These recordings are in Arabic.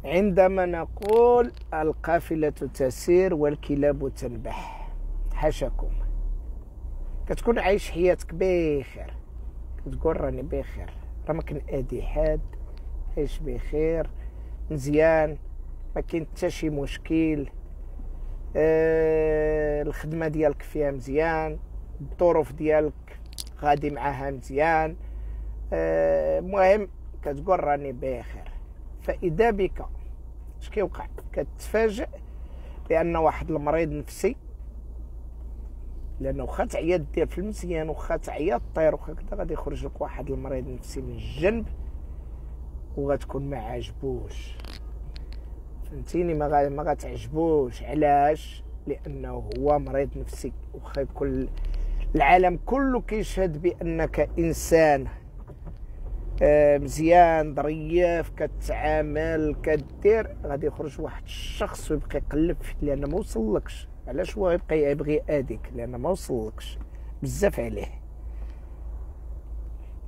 عندما نقول القافلة تسير والكلاب تنبح، حاشاكم، كتكون عايش حياتك بخير، كتقول راني بخير، راه ما كان ادي حد، عايش بخير مزيان، ما كاين حتى شي مشكل، الخدمه ديالك فيها مزيان، الظروف ديالك غادي معاها مزيان، المهم كتقول راني بخير. فاذا بك اش كيوقع؟ كتفاجئ بان واحد المريض نفسي، لانه واخا تعيا دير في المزيان، واخا تعيا طير، واخا كذا، غادي يخرج لك واحد المريض نفسي من الجنب وغتكون ما عاجبوش، فهمتيني؟ ما غتعجبوش. علاش؟ لانه هو مريض نفسي. واخا يكون العالم كله كيشهد بانك انسان مزيان ظريف، كتعامل، كدير، غادي يخرج واحد الشخص ويبقى يقلب فيك لان ما وصلكش. علاش هو يبغي ياديك؟ لان ما وصلكش بزاف عليه،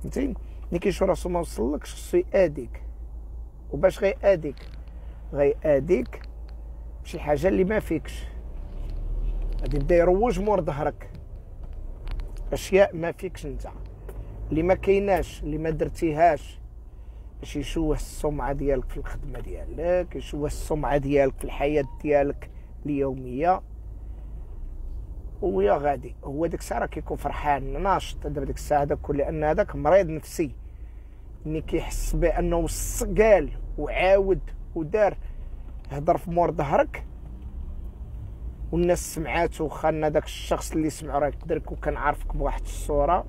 فهمتي؟ ملي كيشوف راسو ما وصلكش خصو ياديك، وباش غياديك بشي حاجه اللي ما فيكش، غادي يبدا يروج مور ظهرك اشياء ما فيكش انت، اللي ما كايناش، اللي ما درتيهاش، باش يشوه السمعه ديالك في الخدمه ديالك، يشوه السمعه ديالك في الحياه ديالك اليوميه. ويا غادي هو ديك الساعه راه كيكون فرحان ناشط دابا ديك الساعه هذاك، لان هذاك مريض نفسي ملي كيحس بانه قال وعاود ودار هضر في مور ظهرك والناس سمعاتو، واخا داك الشخص اللي سمعو راه يقدر يكون كان عارفك بواحد الصوره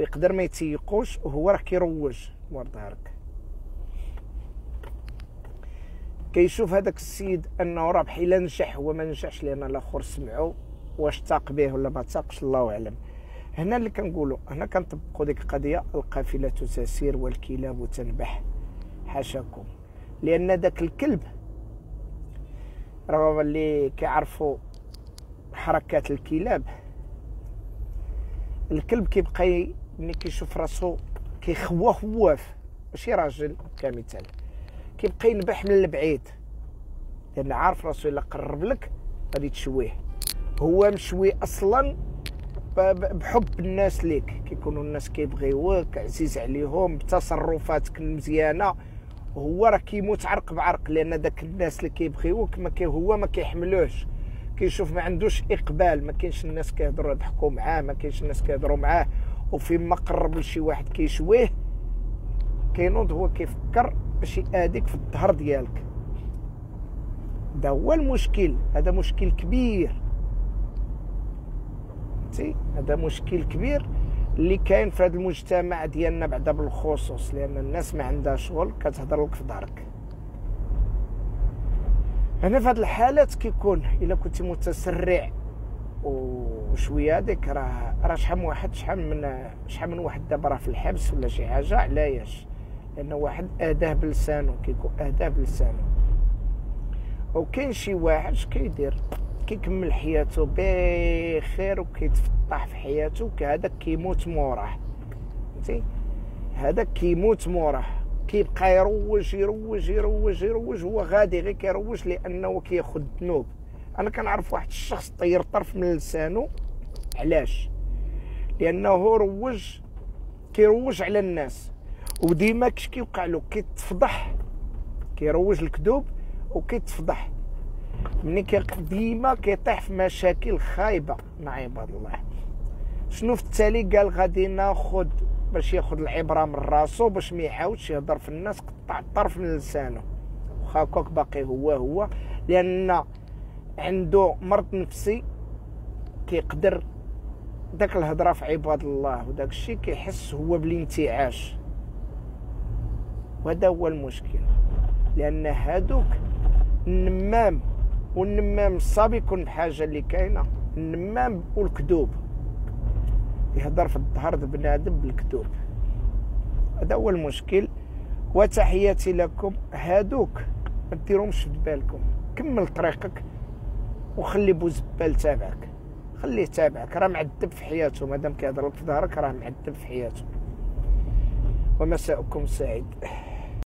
ويقدر ما يتيقوش، وهو راه كيروج مور ظهرك. كيشوف هذاك السيد انه راه بحال نجح، هو ما نجحش لان الاخر سمعو، واش تاق به ولا ما تاقش الله اعلم. هنا اللي كنقولوا، هنا كنطبقوا ديك القضيه، القافله تسير والكلاب تنبح، حاشاكم. لان داك الكلب راه اللي كيعرفوا حركات الكلاب، الكلب كيبقى ملي كيشوف راسو كيخواف، ماشي راجل كمثال، كيبقى ينبح من البعيد لان عارف راسو الا قرب لك غادي تشويه. هو مشوي اصلا بحب الناس ليك، كيكونوا الناس كيبغيوك، عزيز عليهم، بتصرفاتك المزيانه، وهو راه كيموت عرق بعرق، لان داك الناس اللي كيبغيوك هو ما كيحملوش، كيشوف ما عندوش اقبال، ما كاينش الناس كيهضروا يضحكوا معاه، ما كاينش الناس كيهضروا معاه، وفيما قرب لشي واحد كيشويه كينوض هو كيفكر باش ياديك في الظهر ديالك. هذا هو المشكل، هذا مشكل كبير، فهمتي؟ هذا مشكل كبير اللي كاين في هذا المجتمع ديالنا بعدا بالخصوص، لان الناس ما عندها شغل كتهضر لك في ظهرك. هنا في هذه الحالات كيكون الا كنتي متسرع وشويه هذيك راه شحال من واحد دابا راه في الحبس ولا شي حاجه. علاش؟ لانه واحد اداه بلسانه، كيكون اداه بلسانه. وكاين شي واحد اش كيدير؟ كيكمل حياته بخير وكيتفتح في حياته، هذاك كيموت موراه، فهمتي؟ هذاك كيموت موراه، كيبقى يروج يروج يروج يروج، هو غادي غير كيروج لانه كياخذ ذنوب. انا كنعرف واحد الشخص طير طرف من لسانه. علاش؟ لانه كيروج على الناس، وديما كش كيوقع له؟ كيتفضح، كيروج الكذوب وكيتفضح، ملي ديما كيطيح في مشاكل خايبه مع عباد الله. شنو في التالي قال؟ غادي ناخذ باش ياخذ العبره من راسو، باش ما يعاودش يهضر في الناس، قطع الطرف من لسانه، واخا هكاك باقي هو لان عنده مرض نفسي، كيقدر داك الهضره في عباد الله وداك الشيء كيحس هو بالانتعاش. وهذا هو المشكل، لان هادوك النمام، والنمام الصاب يكون بحاجه اللي كاينه، النمام والكذوب، يهضر في الظهر بنادم بالكذوب. هذا هو المشكل. وتحياتي لكم. هادوك ما ديروهمش في بالكم، كمل طريقك وخلي بوزبال تابعك، خليه تابعك، راه معذب في حياته، مادام كيهضر لك في ظهرك راه معذب في حياته. ومساءكم سعيد.